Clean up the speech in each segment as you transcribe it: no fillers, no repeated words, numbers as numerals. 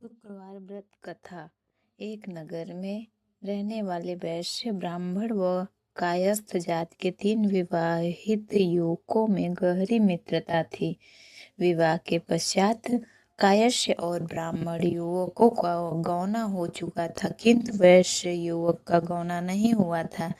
शुक्रवार व्रत कथा। एक नगर में रहने वाले वैश्य, ब्राह्मण व कायस्थ जात के 3 विवाहित युवकों में गहरी मित्रता थी। विवाह के पश्चात कायस्थ और ब्राह्मण युवकों का गौना हो चुका था, किंतु वैश्य युवक का गौना नहीं हुआ था।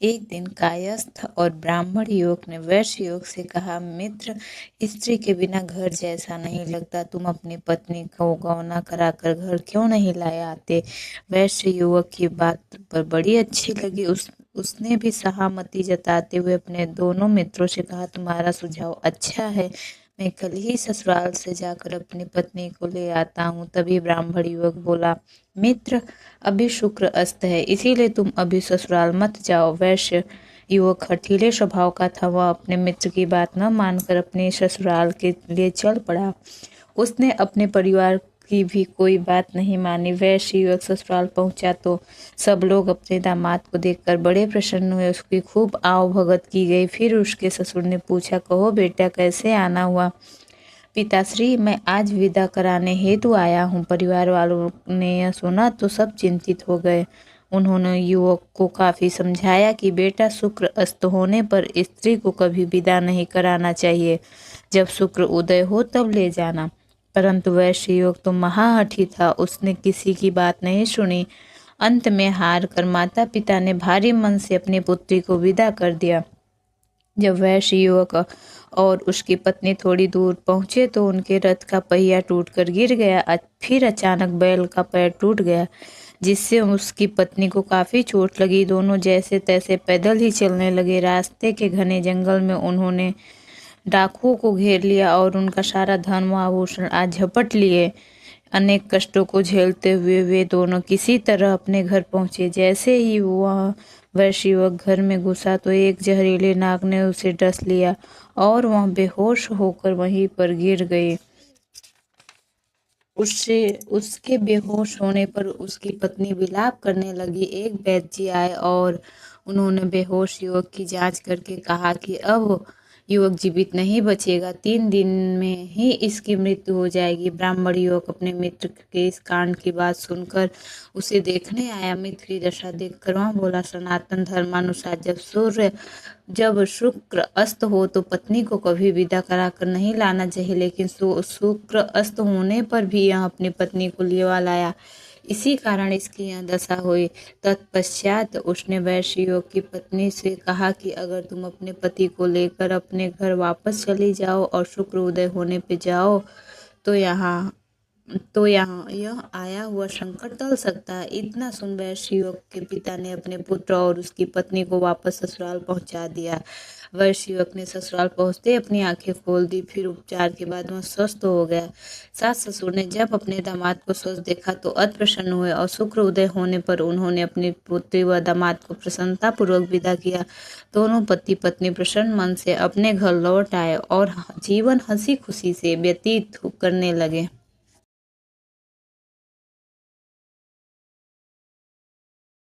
एक दिन कायस्थ और ब्राह्मण युवक ने वैश्य युवक से कहा, मित्र, स्त्री के बिना घर जैसा नहीं लगता। तुम अपनी पत्नी को गौना कराकर घर क्यों नहीं लाए आते? वैश्य युवक की बात पर बड़ी अच्छी लगी। उसने भी सहमति जताते हुए अपने दोनों मित्रों से कहा, तुम्हारा सुझाव अच्छा है, मैं कल ही ससुराल से जाकर अपनी पत्नी को ले आता हूँ। तभी ब्राह्मण युवक बोला, मित्र, अभी शुक्र अस्त है, इसीलिए तुम अभी ससुराल मत जाओ। वैश्य युवक हठीले स्वभाव का था। वह अपने मित्र की बात न मानकर अपने ससुराल के लिए चल पड़ा। उसने अपने परिवार की भी कोई बात नहीं मानी। वैश्य युवक ससुराल पहुंचा तो सब लोग अपने दामाद को देखकर बड़े प्रसन्न हुए। उसकी खूब आव भगत की गई। फिर उसके ससुर ने पूछा, कहो बेटा, कैसे आना हुआ? पिताश्री, मैं आज विदा कराने हेतु आया हूँ। परिवार वालों ने यह सुना तो सब चिंतित हो गए। उन्होंने युवक को काफी समझाया कि बेटा, शुक्र अस्त होने पर स्त्री को कभी विदा नहीं कराना चाहिए। जब शुक्र उदय हो तब ले जाना। परंतु वैश्य युवक तो महाहठी था। उसने किसी की बात नहीं सुनी। अंत में हार कर माता पिता ने भारी मन से अपनी पुत्री को विदा कर दिया। जब वैश्य युवक और उसकी पत्नी थोड़ी दूर पहुंचे तो उनके रथ का पहिया टूटकर गिर गया। फिर अचानक बैल का पैर टूट गया, जिससे उसकी पत्नी को काफी चोट लगी। दोनों जैसे तैसे पैदल ही चलने लगे। रास्ते के घने जंगल में उन्होंने डाकुओं को घेर लिया और उनका सारा धन व आभूषण आज झपट लिए। अनेक कष्टों को झेलते हुए वे दोनों किसी तरह अपने घर पहुंचे। जैसे ही वह वैश्य युवक घर में घुसा तो एक जहरीले नाग ने उसे डस लिया और वह बेहोश होकर वहीं पर गिर गई। उसके बेहोश होने पर उसकी पत्नी विलाप करने लगी। एक वैद्य जी आए और उन्होंने बेहोश युवक की जांच करके कहा कि अब युवक जीवित नहीं बचेगा, 3 दिन में ही इसकी मृत्यु हो जाएगी। ब्राह्मण युवक अपने मित्र के इस कांड की बात सुनकर उसे देखने आया। मित्र की दशा देखकर वह बोला, सनातन धर्मानुसार जब शुक्र अस्त हो तो पत्नी को कभी विदा कराकर नहीं लाना चाहिए, लेकिन शुक्र अस्त होने पर भी यह अपनी पत्नी को लिवा लाया। इसी कारण इसकी यह दशा हुई। तत्पश्चात उसने वैश्य युवक की पत्नी से कहा कि अगर तुम अपने पति को लेकर अपने घर वापस चली जाओ और शुक्र उदय होने पे जाओ तो यहाँ यह आया हुआ संकट टल सकता है। इतना सुन वैश्य युवक के पिता ने अपने पुत्र और उसकी पत्नी को वापस ससुराल पहुंचा दिया। वैश्य युवक ने ससुराल पहुंचते अपनी आंखें खोल दी। फिर उपचार के बाद वह स्वस्थ हो गया। सास ससुर ने जब अपने दामाद को स्वस्थ देखा तो अति प्रसन्न हुए और शुक्र उदय होने पर उन्होंने अपनी पुत्री व दामाद को प्रसन्नता पूर्वक विदा किया। दोनों पति पत्नी प्रसन्न मन से अपने घर लौट आए और जीवन हंसी खुशी से व्यतीत करने लगे।